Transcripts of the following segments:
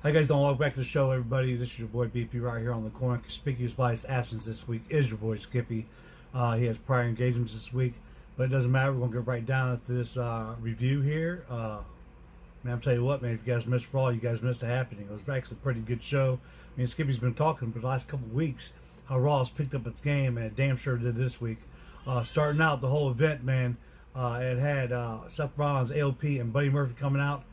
Hi guys, don't welcome back to the show, everybody. This is your boy BP right here on the corner. Conspicuous by his absence this week is your boy Skippy. He has prior engagements this week, but it doesn't matter. We're gonna get right down to this review here. Man, I'm telling you what, man. If you guys missed Raw, you guys missed the happening. It was actually a pretty good show. I mean, Skippy's been talking for the last couple of weeks how Raw has picked up its game, and it damn sure did this week. Starting out the whole event, man. It had Seth Rollins, AOP, and Buddy Murphy coming out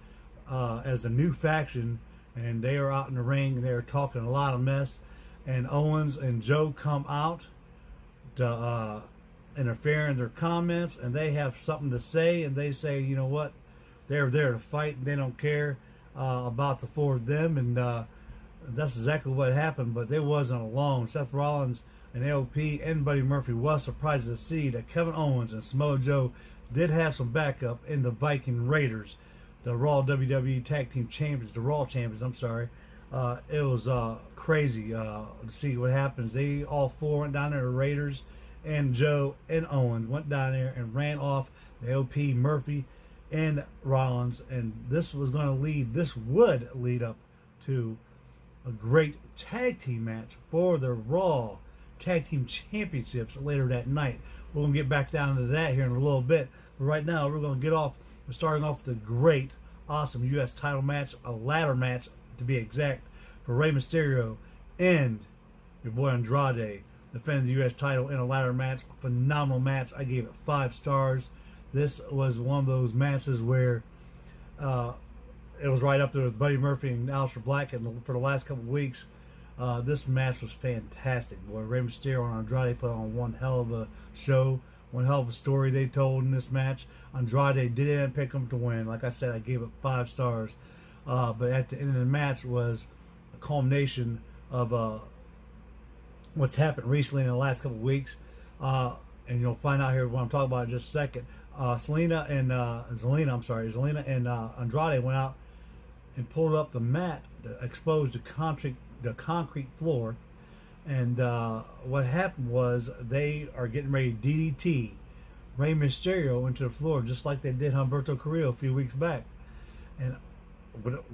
as the new faction. And they are out in the ring, and they are talking a lot of mess. And Owens and Joe come out to interfere in their comments, and they have something to say, and they say, you know what, they're there to fight, and they don't care about the four of them, and that's exactly what happened, but they wasn't alone. Seth Rollins and AOP and Buddy Murphy was surprised to see that Kevin Owens and Samoa Joe did have some backup in the Viking Raiders, the Raw WWE Tag Team Champions, the Raw Champions, I'm sorry. It was crazy to see what happens. They all four went down there, the Raiders and Joe and Owens went down there and ran off the AOP, Murphy, and Rollins. And this would lead up to a great tag team match for the Raw Tag Team Championships later that night. We're going to get back down to that here in a little bit. But right now, we're going to we're starting off with a great, awesome U.S. title match, a ladder match to be exact, for Rey Mysterio and your boy Andrade defending the U.S. title in a ladder match. Phenomenal match. I gave it 5 stars. This was one of those matches where it was right up there with Buddy Murphy and Aleister Black, and for the last couple of weeks, this match was fantastic. Boy, Rey Mysterio and Andrade put on one hell of a show. One hell of a story they told in this match. Andrade did end up picking him to win. Like I said, I gave it 5 stars. But at the end of the match was a culmination of what's happened recently in the last couple of weeks. And you'll find out here what I'm talking about in just a second. Zelina and Andrade went out and pulled up the mat to expose the concrete floor. And what happened was they are getting ready to DDT Rey Mysterio into the floor, just like they did Humberto Carrillo a few weeks back. And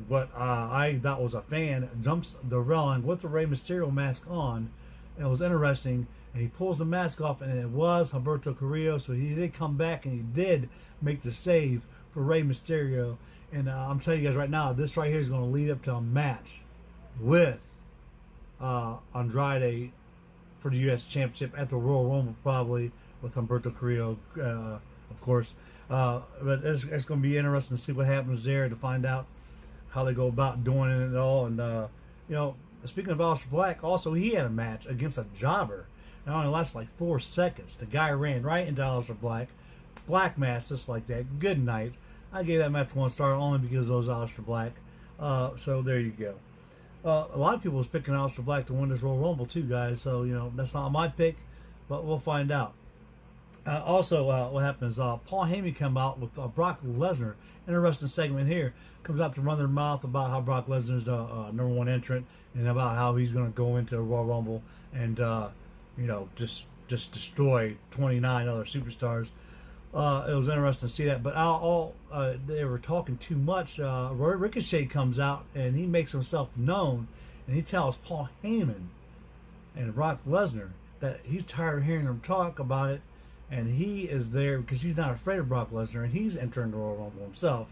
what I thought was a fan jumps the railing with the Rey Mysterio mask on, and it was interesting. And he pulls the mask off, and it was Humberto Carrillo. So he did come back, and he did make the save for Rey Mysterio. And I'm telling you guys right now, this right here is going to lead up to a match with Andrade for the U.S. Championship at the Royal Rumble, probably with Humberto Carrillo, of course. But it's going to be interesting to see what happens there, to find out how they go about doing it all. And you know, speaking of Aleister Black, also he had a match against a jobber. It only lasted like 4 seconds. The guy ran right into Aleister Black. Black mask, just like that. Good night. I gave that match 1 star only because it was Aleister Black. So there you go. A lot of people was picking Aleister Black to win this Royal Rumble too, guys. So, you know, that's not my pick, but we'll find out. Also, what happens, Paul Heyman come out with Brock Lesnar. Interesting segment here. Comes out to run their mouth about how Brock Lesnar is the #1 entrant, and about how he's going to go into the Royal Rumble and, you know, just destroy 29 other superstars. It was interesting to see that, but they were talking too much. Ricochet comes out and he makes himself known, and he tells Paul Heyman and Brock Lesnar that he's tired of hearing them talk about it, and he is there because he's not afraid of Brock Lesnar, and he's entering the Royal Rumble himself,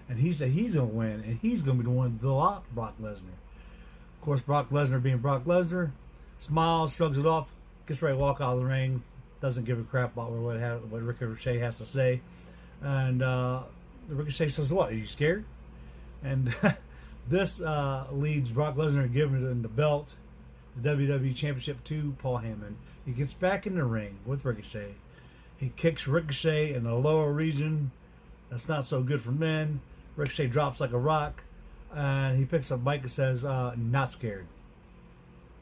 and he said he's going to win, and he's going to be the one to go out Brock Lesnar. Of course, Brock Lesnar being Brock Lesnar, smiles, shrugs it off, gets ready to walk out of the ring. Doesn't give a crap about what Ricochet has to say. And Ricochet says, what, are you scared? And this leads Brock Lesnar to give him the belt, the WWE Championship, to Paul Heyman. He gets back in the ring with Ricochet. He kicks Ricochet in the lower region. That's not so good for men. Ricochet drops like a rock. And he picks up Mike and says, not scared.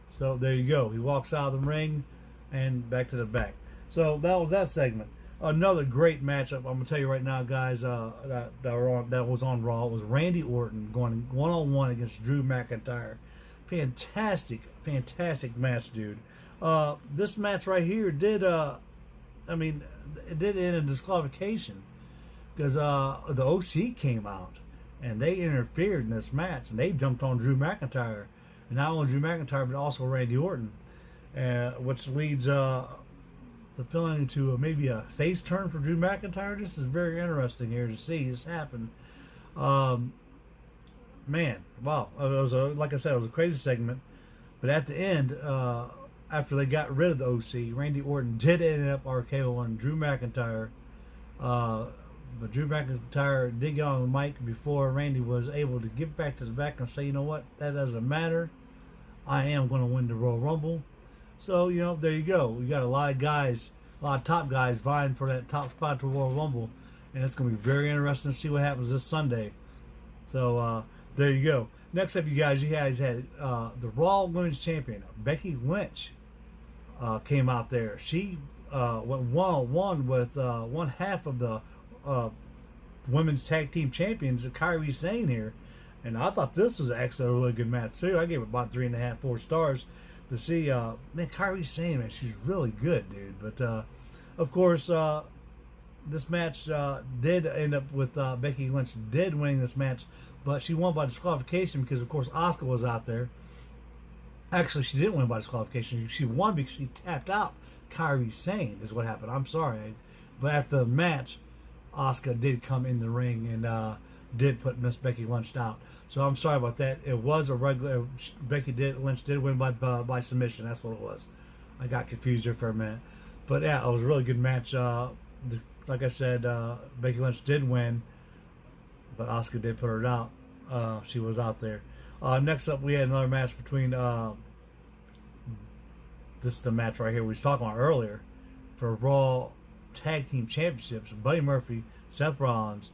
So there you go. He walks out of the ring and back to the back. So that was that segment. Another great matchup. I'm gonna tell you right now, guys. That was on Raw. It was Randy Orton going 1-on-1 against Drew McIntyre. Fantastic match, dude. This match right here did. I mean, it did end in disqualification because the OC came out and they interfered in this match, and they jumped on Drew McIntyre, and not only Drew McIntyre but also Randy Orton, which leads the feeling to maybe a face turn for Drew McIntyre. This is very interesting here to see this happen. Man, wow! It was like I said, it was a crazy segment, but at the end, after they got rid of the OC, Randy Orton did end up RKO on Drew McIntyre. But Drew McIntyre did get on the mic before Randy was able to get back to the back and say, you know what, that doesn't matter. I am going to win the Royal Rumble. So, you know, there you go. We got a lot of guys, a lot of top guys vying for that top spot to Royal Rumble. And it's going to be very interesting to see what happens this Sunday. So, there you go. Next up, you guys had the Raw Women's Champion, Becky Lynch, came out there. She went one-on-one with one half of the women's tag team champions, Kairi Sane here, and I thought this was actually a really good match too. I gave it about 3.5, 4 stars to see. Man, Kairi Sane, man, she's really good, dude. But of course, this match did end up with Becky Lynch did winning this match, but she won by disqualification because, of course, Asuka was out there. Actually, she didn't win by disqualification. She won because she tapped out Kairi Sane, is what happened. I'm sorry, but after the match, Asuka did come in the ring and did put Miss Becky Lynch out. So I'm sorry about that. It was a regular. Lynch did win by submission. That's what it was. I got confused here for a minute, but yeah, it was a really good match. Like I said, Becky Lynch did win, but Asuka did put her out. She was out there. Next up, we had another match between. This is the match right here we was talking about earlier for Raw Tag Team Championships. Buddy Murphy, Seth Rollins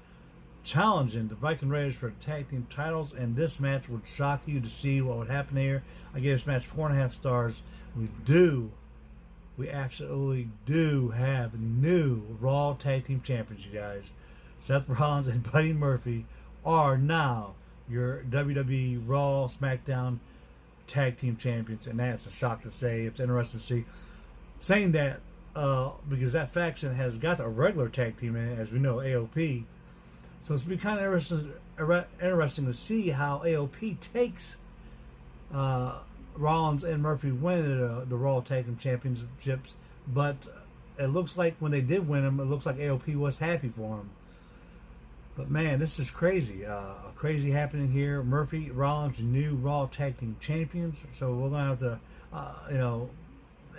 challenging the Viking Raiders for the tag team titles, and this match would shock you to see what would happen here. I gave this match 4.5 stars. We absolutely do have new Raw Tag Team Champions, you guys. Seth Rollins and Buddy Murphy are now your WWE Raw SmackDown Tag Team Champions, and that's a shock to say. It's interesting to see. Saying that because that faction has got a regular tag team in it, as we know, AOP. So it's been kind of interesting to see how AOP takes Rollins and Murphy winning the Raw Tag Team Championships. But it looks like when they did win them, it looks like AOP was happy for them. But man, this is crazy. Crazy happening here. Murphy, Rollins, new Raw Tag Team Champions. So we're going to have to,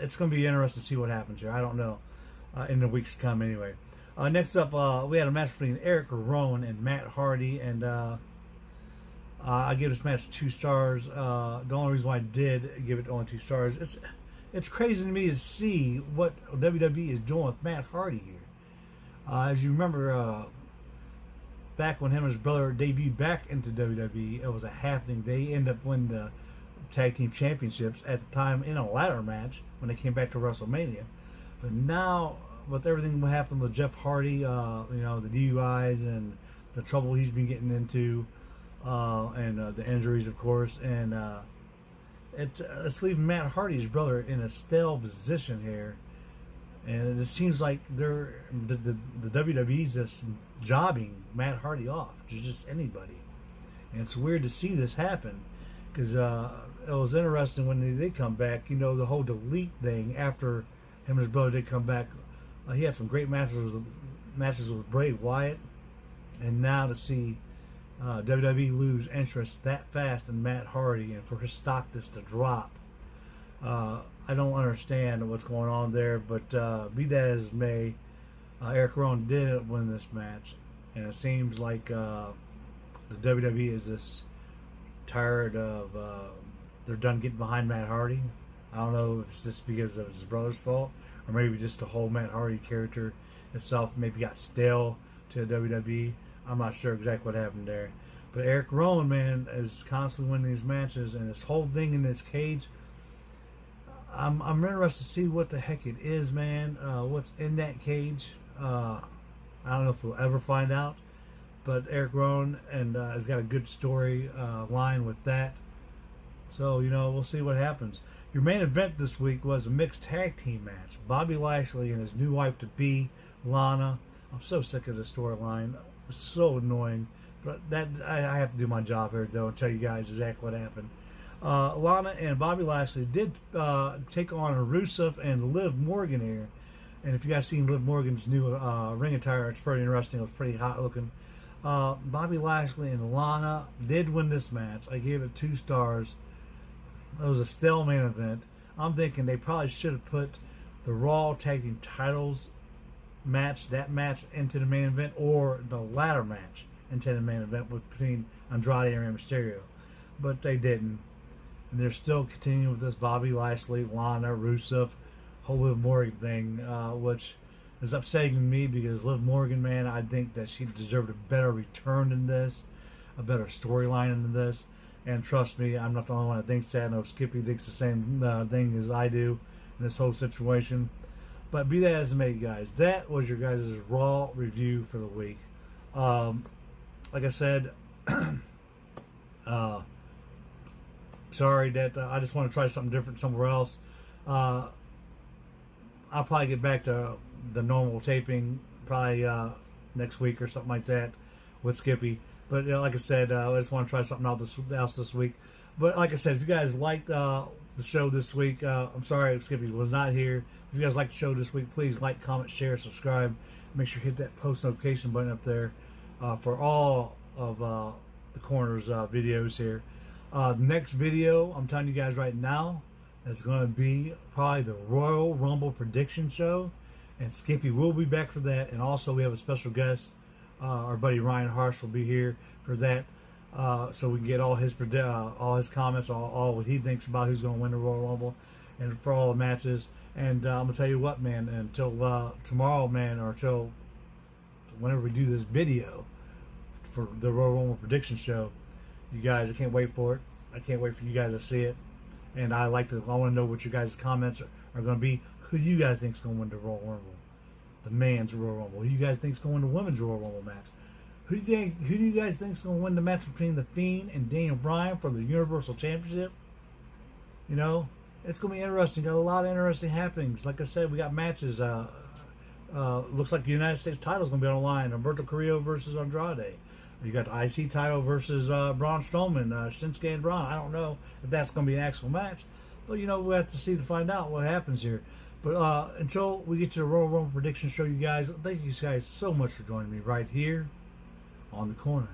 it's going to be interesting to see what happens here. I don't know in the weeks to come anyway. Next up, we had a match between Eric Rowan and Matt Hardy, and I give this match 2 stars. The only reason why I did give it only 2 stars, it's crazy to me to see what WWE is doing with Matt Hardy here. As you remember, back when him and his brother debuted back into WWE, it was a happening. They ended up winning the Tag Team Championships at the time in a ladder match when they came back to WrestleMania. But now, with everything that happened with Jeff Hardy, the DUIs and the trouble he's been getting into, and the injuries, of course, and it's leaving Matt Hardy's brother in a stale position here. And it seems like the WWE's just jobbing Matt Hardy off to just anybody. And it's weird to see this happen because it was interesting when they did come back. You know, the whole delete thing after him and his brother did come back. He had some great matches with Bray Wyatt. And now to see WWE lose interest that fast in Matt Hardy and for his stock just to drop. I don't understand what's going on there, but be that as it may, Eric Rowan did win this match, and it seems like the WWE is just tired of they're done getting behind Matt Hardy. I don't know if it's just because of his brother's fault, or maybe just the whole Matt Hardy character itself maybe got stale to WWE. I'm not sure exactly what happened there, but Eric Rowan, man, is constantly winning these matches, and this whole thing in this cage. I'm interested to see what the heck it is, man. What's in that cage? I don't know if we'll ever find out. But Eric Rowan has got a good story line with that. So, we'll see what happens. Your main event this week was a mixed tag team match. Bobby Lashley and his new wife to be, Lana. I'm so sick of the storyline. It's so annoying. But that I have to do my job here, though, and tell you guys exactly what happened. Lana and Bobby Lashley did take on Rusev and Liv Morgan here. And if you guys seen Liv Morgan's new ring attire, it's pretty interesting. It was pretty hot looking. Bobby Lashley and Lana did win this match. I gave it 2 stars. It was a stale main event. I'm thinking they probably should have put the Raw Tag Team Titles match, that match, into the main event, or the ladder match into the main event between Andrade and Rey Mysterio. But they didn't. And they're still continuing with this Bobby Lashley, Lana, Rusev, whole Liv Morgan thing, which is upsetting to me because Liv Morgan, man, I think that she deserved a better return than this, a better storyline than this. And trust me, I'm not the only one that thinks that. I know Skippy thinks the same thing as I do in this whole situation. But be that as it may, guys, that was your guys' Raw review for the week. Like I said, sorry that I just want to try something different somewhere else. I'll probably get back to the normal taping probably next week or something like that with Skippy. But like I said, I just want to try something else this week. But like I said, if you guys liked the show this week, I'm sorry Skippy was not here. If you guys like the show this week, please like, comment, share, subscribe. Make sure you hit that post notification button up there for all of the Corners videos here. The next video, I'm telling you guys right now, it's going to be probably the Royal Rumble prediction show. And Skippy will be back for that. And also we have a special guest. Our buddy Ryan Harsh will be here for that. So we can get all his comments, all what he thinks about who's going to win the Royal Rumble, and for all the matches. And I'm gonna tell you what, man. Until tomorrow, man, or until whenever we do this video for the Royal Rumble prediction show, you guys, I can't wait for it. I can't wait for you guys to see it. And I want to know what your guys' comments are going to be. Who do you guys think is going to win the Royal Rumble? The man's Royal Rumble. Who do you guys think is going to win the women's Royal Rumble match? Who do you guys think is going to win the match between The Fiend and Daniel Bryan for the Universal Championship? You know, it's going to be interesting. Got a lot of interesting happenings. Like I said, we got matches. Looks like the United States title is going to be on the line. Humberto Carrillo versus Andrade. You got the IC title versus Braun Strowman, Shinsuke and Braun. I don't know if that's going to be an actual match. But, you know, we'll have to see to find out what happens here. But until we get to the Royal Rumble prediction show, you guys, thank you guys so much for joining me right here on The Corner.